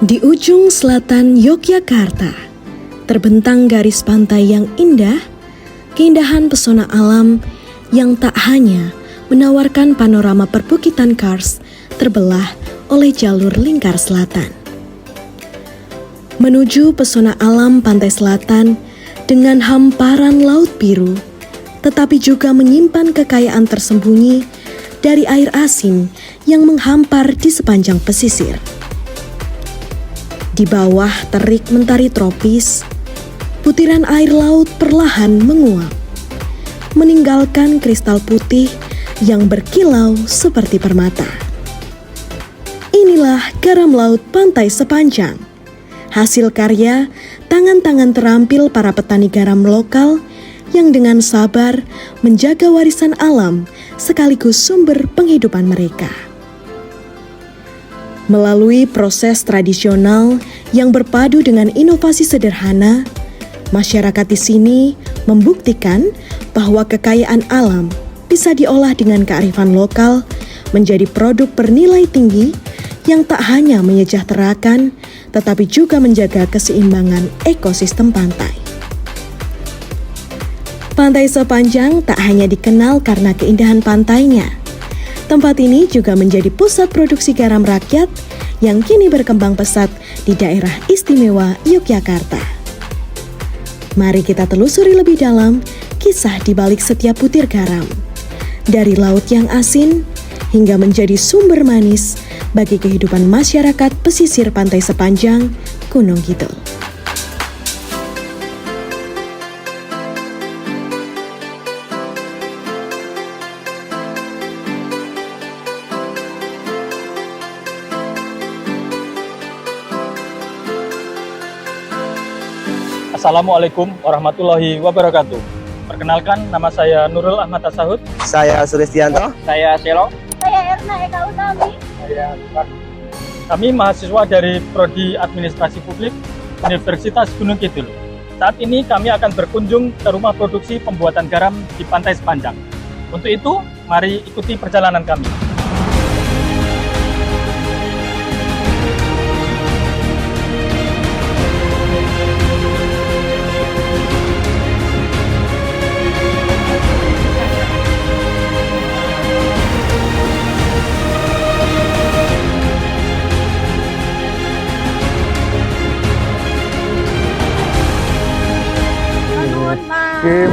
Di ujung selatan Yogyakarta, terbentang garis pantai yang indah, keindahan pesona alam yang tak hanya menawarkan panorama perbukitan Kars terbelah oleh jalur lingkar selatan. Menuju pesona alam pantai selatan dengan hamparan laut biru, tetapi juga menyimpan kekayaan tersembunyi dari air asin yang menghampar di sepanjang pesisir. Di bawah terik mentari tropis, butiran air laut perlahan menguap, meninggalkan kristal putih yang berkilau seperti permata. Inilah garam laut pantai sepanjang, hasil karya tangan-tangan terampil para petani garam lokal yang dengan sabar menjaga warisan alam sekaligus sumber penghidupan mereka. Melalui proses tradisional yang berpadu dengan inovasi sederhana, masyarakat di sini membuktikan bahwa kekayaan alam bisa diolah dengan kearifan lokal menjadi produk bernilai tinggi yang tak hanya menyejahterakan, tetapi juga menjaga keseimbangan ekosistem pantai. Pantai Sepanjang tak hanya dikenal karena keindahan pantainya. Tempat ini juga menjadi pusat produksi garam rakyat yang kini berkembang pesat di daerah istimewa Yogyakarta. Mari kita telusuri lebih dalam kisah di balik setiap butir garam. Dari laut yang asin hingga menjadi sumber manis bagi kehidupan masyarakat pesisir pantai sepanjang Gunung Kidul. Assalamualaikum warahmatullahi wabarakatuh. Perkenalkan, nama saya Nurul Ahmad Tasahud. Saya Sulistianto. Saya Selo. Saya Erna Eka Utami. Saya Tuhan. Kami mahasiswa dari Prodi Administrasi Publik Universitas Gunung Kidul. Saat ini kami akan berkunjung ke rumah produksi pembuatan garam di Pantai Sepanjang. Untuk itu, mari ikuti perjalanan kami.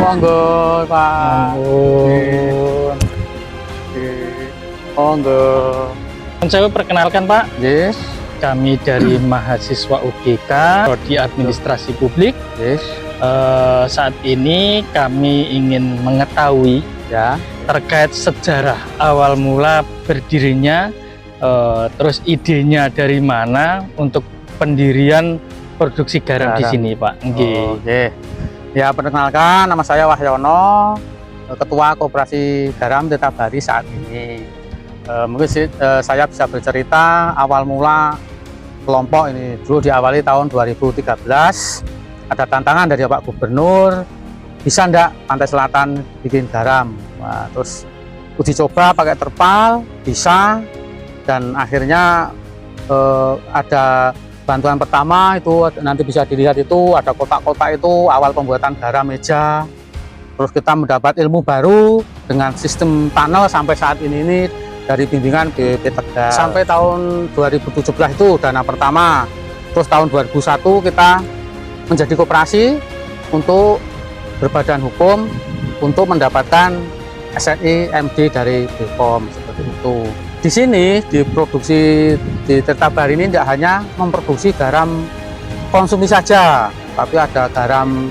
Monggo Pak. Monggo. Saya perkenalkan Pak, Yes. kami dari mahasiswa UGK, Prodi Administrasi Publik. Yes. Saat ini kami ingin mengetahui Ya. terkait sejarah awal mula berdirinya, terus idenya dari mana untuk pendirian produksi garam di Garam. sini, Pak. Oke. Ya, perkenalkan, nama saya Wahyono, Ketua Koperasi Garam Tirtabari saat ini. Mungkin saya bisa bercerita awal mula kelompok ini dulu diawali tahun 2013. Ada tantangan dari Pak Gubernur, bisa enggak Pantai Selatan bikin garam? Nah, terus uji coba pakai terpal, bisa, dan akhirnya ada bantuan pertama itu nanti bisa dilihat itu ada kotak-kotak itu awal pembuatan garam meja. Terus kita mendapat ilmu baru dengan sistem tunnel sampai saat ini dari bimbingan BPP Tegal. Sampai tahun 2017 itu dana pertama. Terus tahun 2001 kita menjadi koperasi untuk berbadan hukum untuk mendapatkan SNI MD dari BPOM seperti itu. Di sini diproduksi di Tirtabari ini tidak hanya memproduksi garam konsumsi saja, tapi ada garam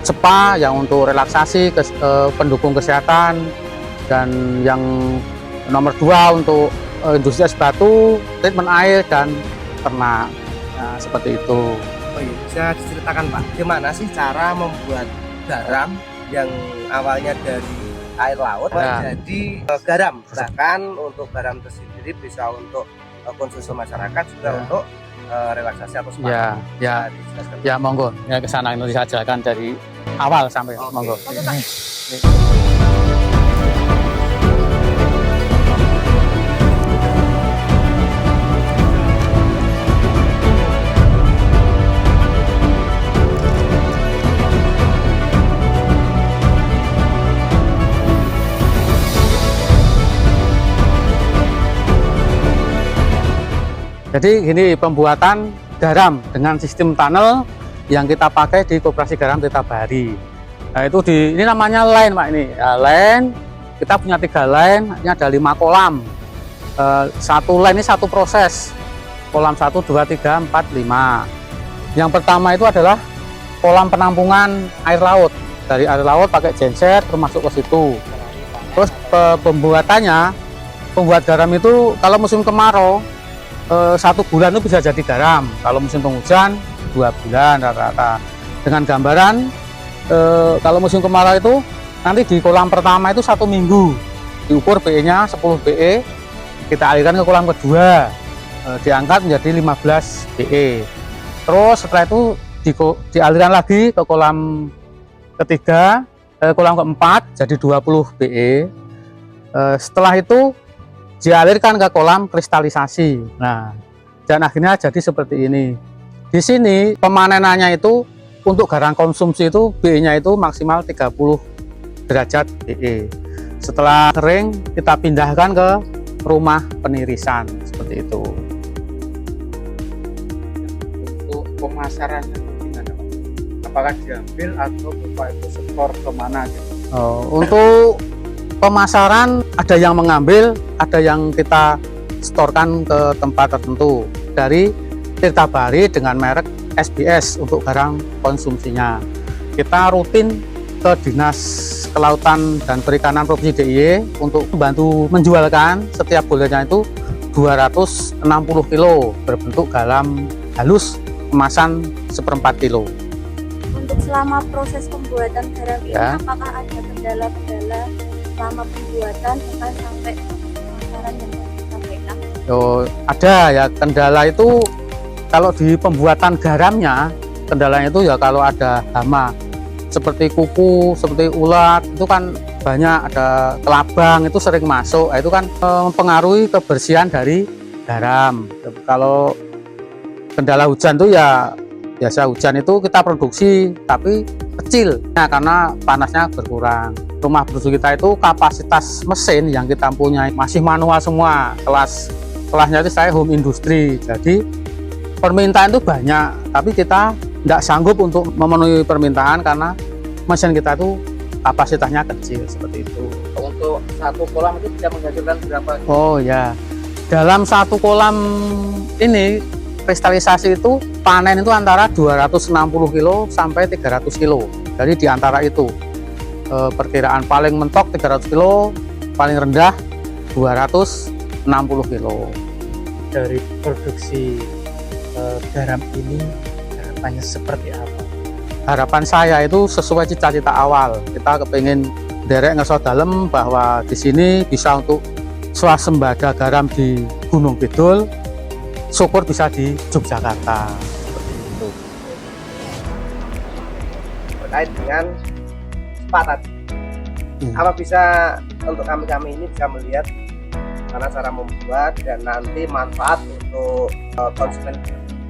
spa yang untuk relaksasi, pendukung kesehatan, dan yang nomor 2 untuk industri es batu, treatment air, dan ternak. Nah, seperti itu. Oh iya, bisa diceritakan Pak, gimana sih cara membuat garam yang awalnya dari air laut menjadi garam, bahkan untuk garam tersendiri bisa untuk konsumsi masyarakat juga untuk relaksasi atau spa. Ya monggo, ya ke sana ini saya jelaskan dari awal sampai monggo. Jadi ini pembuatan garam dengan sistem tunnel yang kita pakai di Koperasi Garam Tirtabari. Nah, itu ini namanya line Pak ini. Ya, line kita punya 3 line, ini ada 5 kolam. Satu line ini satu proses. Kolam 1, 2, 3, 4, 5. Yang pertama itu adalah kolam penampungan air laut. Dari air laut pakai genset termasuk ke situ. Terus pembuatannya, pembuat garam itu kalau musim kemarau 1 bulan itu bisa jadi garam. Kalau musim penghujan 2 bulan rata-rata. Dengan gambaran kalau musim kemarau itu nanti di kolam pertama itu 1 minggu diukur BE-nya 10 BE, kita alirkan ke kolam kedua, diangkat menjadi 15 BE. Terus setelah itu dialirkan lagi ke kolam ketiga, kolam keempat jadi 20 BE. Setelah itu dialirkan ke kolam kristalisasi. Nah, dan akhirnya jadi seperti ini. Di sini pemanenannya itu untuk garam konsumsi itu BE-nya itu maksimal 30 derajat BE. Setelah kering kita pindahkan ke rumah penirisan seperti itu. Untuk pemasarannya gimana Pak? Apakah diambil atau Bapak itu setor kemana gitu? Untuk pemasaran ada yang mengambil, ada yang kita setorkan ke tempat tertentu. Dari Tirtabari dengan merek SBS untuk garam konsumsinya. Kita rutin ke Dinas Kelautan dan Perikanan Provinsi DIY untuk membantu menjualkan setiap bulannya itu 260 kilo berbentuk garam halus kemasan 1/4 kilo. Untuk selama proses pembuatan garam ini, Ya. apakah ada kendala-kendala selama pembuatan sampai pemasaran yang disampaikan? Ada ya, kendala itu kalau di pembuatan garamnya, kendalanya itu ya kalau ada hama seperti kuku, seperti ulat, itu kan banyak, ada kelabang itu sering masuk. Itu kan mempengaruhi kebersihan dari garam. Kalau kendala hujan itu ya biasa, hujan itu kita produksi tapi kecil, nah, karena panasnya berkurang. Rumah produksi kita itu kapasitas mesin yang kita punya masih manual semua. Kelasnya itu saya home industry, jadi permintaan itu banyak, tapi kita tidak sanggup untuk memenuhi permintaan karena mesin kita itu kapasitasnya kecil seperti itu. Untuk 1 kolam itu bisa menghasilkan berapa? Oh ya, dalam 1 kolam ini kristalisasi itu panen itu antara 260 kilo sampai 300 kilo. Jadi di antara itu perkiraan paling mentok 300 kilo, paling rendah 260 kilo. Dari produksi garam ini harapannya seperti apa? Harapan saya itu sesuai cita-cita awal. Kita kepingin derek ngerso dalem bahwa di sini bisa untuk swasembada garam di Gunung Kidul, syukur bisa di Yogyakarta. Seperti itu. Terkait dengan spa tadi, apa bisa untuk kami ini bisa melihat karena cara membuat dan nanti manfaat untuk konsumen?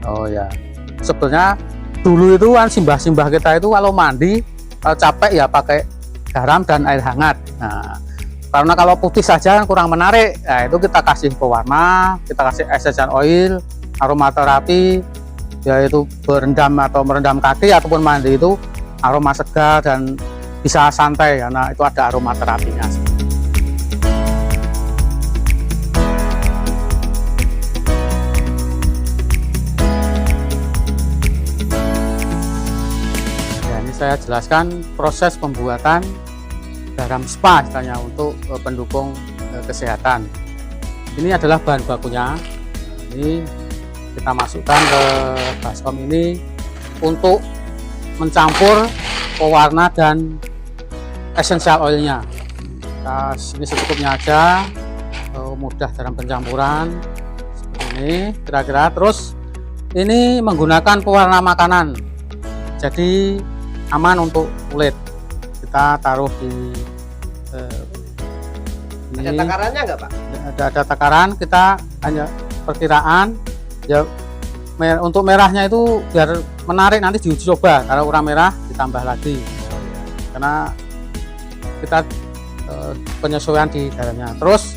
Oh ya, sebenarnya dulu itu kan simbah-simbah kita itu kalau mandi capek ya pakai garam dan air hangat. Nah, karena kalau putih saja kan kurang menarik, nah, itu kita kasih pewarna, kita kasih essential oil, aromaterapi, yaitu berendam atau merendam kaki ataupun mandi itu aroma segar dan bisa santai karena itu ada aromaterapinya. Saya jelaskan proses pembuatan garam spa istilahnya untuk pendukung kesehatan. Ini adalah bahan bakunya. Ini kita masukkan ke baskom ini untuk mencampur pewarna dan essential oilnya. Nah, ini secukupnya aja, mudah dalam pencampuran seperti ini kira-kira. Terus ini menggunakan pewarna makanan, jadi aman untuk kulit. Kita taruh di Ada takarannya nggak Pak? Ada takaran, kita hanya perkiraan ya. Untuk merahnya itu biar menarik nanti diuji coba, kalau kurang merah ditambah lagi karena kita penyesuaian di garamnya. Terus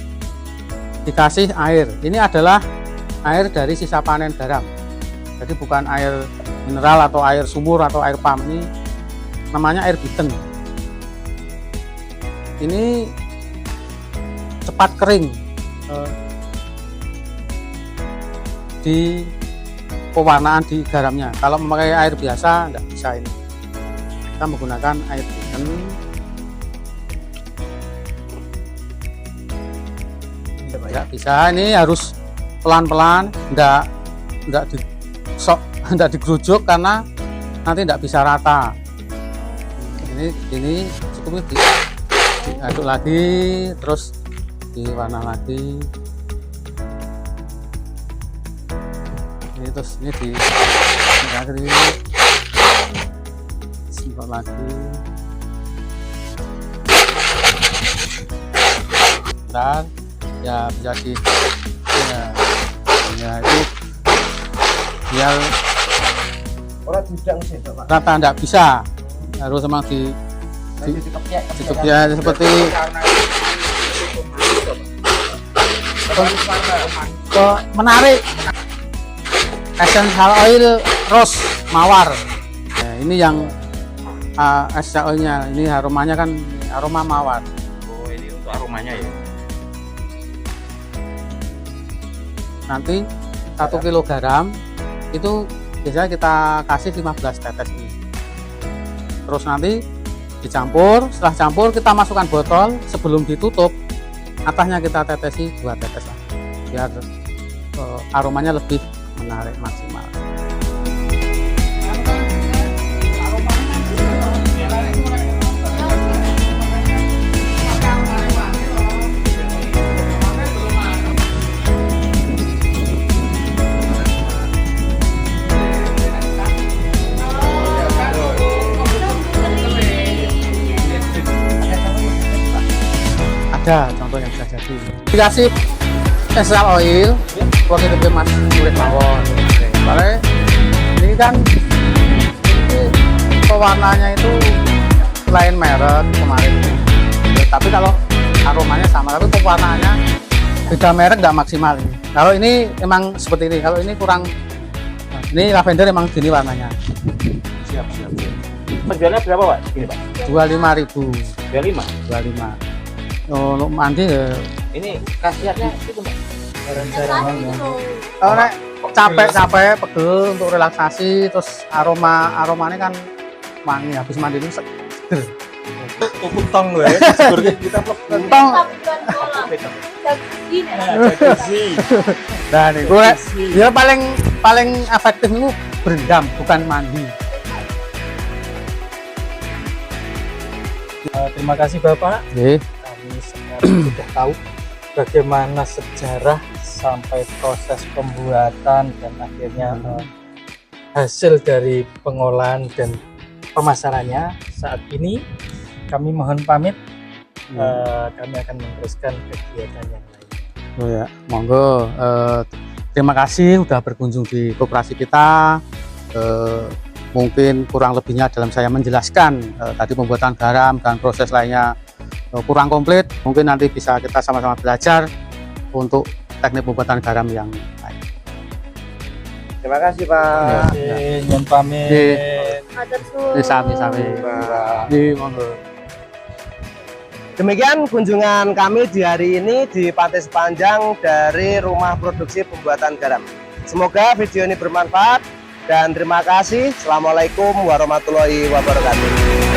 dikasih air, ini adalah air dari sisa panen garam. Jadi bukan air mineral atau air sumur atau air pam, ini namanya air biten. Ini cepat kering di pewarnaan di garamnya. Kalau memakai air biasa nggak bisa ini. Kita menggunakan air biten. Nggak bisa, ini harus pelan-pelan, nggak digerujak karena nanti nggak bisa rata. Ini cukup diaduk lagi, terus diwarna lagi. Ini terus ini semprot lagi. Dan ya bisa ya itu biar rata, nggak bisa, harus memang dikepiak seperti menarik. Essential oil rose mawar. Nah, ini yang essential oilnya, ini aromanya kan aroma mawar. Oh, ini untuk aromanya ya. Nanti 1 kilo garam itu biasanya kita kasih 15 tetes ini. Terus nanti dicampur, setelah campur kita masukkan botol, sebelum ditutup atasnya kita tetesi 2 tetes lah, biar aromanya lebih menarik maksimal. Ada contoh yang bisa jadi. Dikasih essential oil, waktu itu mas kulit mawon. Karena ini kan ini pewarnanya itu lain merek kemarin. Tapi kalau aromanya sama, tapi pewarnaannya beda merek, nggak maksimal ini. Kalau ini emang seperti ini, kalau ini kurang. Ini lavender emang gini warnanya. Siap. Penjualnya berapa, Pak? Ini, Pak. 25.000. 25. Untuk mandi Ini khasiatnya itu, Pak. kalau nek capek pegel untuk relaksasi, terus aromanya kan wangi, habis mandi itu seger. Tuku tong gue, kita Tong. Nah, nih gue dia paling efektif itu berendam, bukan mandi. Terima kasih Bapak. Oke. Kami sekarang sudah tahu bagaimana sejarah sampai proses pembuatan dan akhirnya hasil dari pengolahan dan pemasarannya. Saat ini kami mohon pamit, kami akan meneruskan kegiatan yang lain. Oh ya, monggo. Terima kasih sudah berkunjung di koperasi kita. Mungkin kurang lebihnya dalam saya menjelaskan tadi pembuatan garam dan proses lainnya kurang komplit. Mungkin nanti bisa kita sama-sama belajar untuk teknik pembuatan garam yang lain. Terima kasih Pak. Nyun pamit. Sami-sami. Monggo. Demikian kunjungan kami di hari ini di Pantai Sepanjang dari Rumah Produksi Pembuatan Garam. Semoga video ini bermanfaat dan terima kasih. Assalamualaikum warahmatullahi wabarakatuh.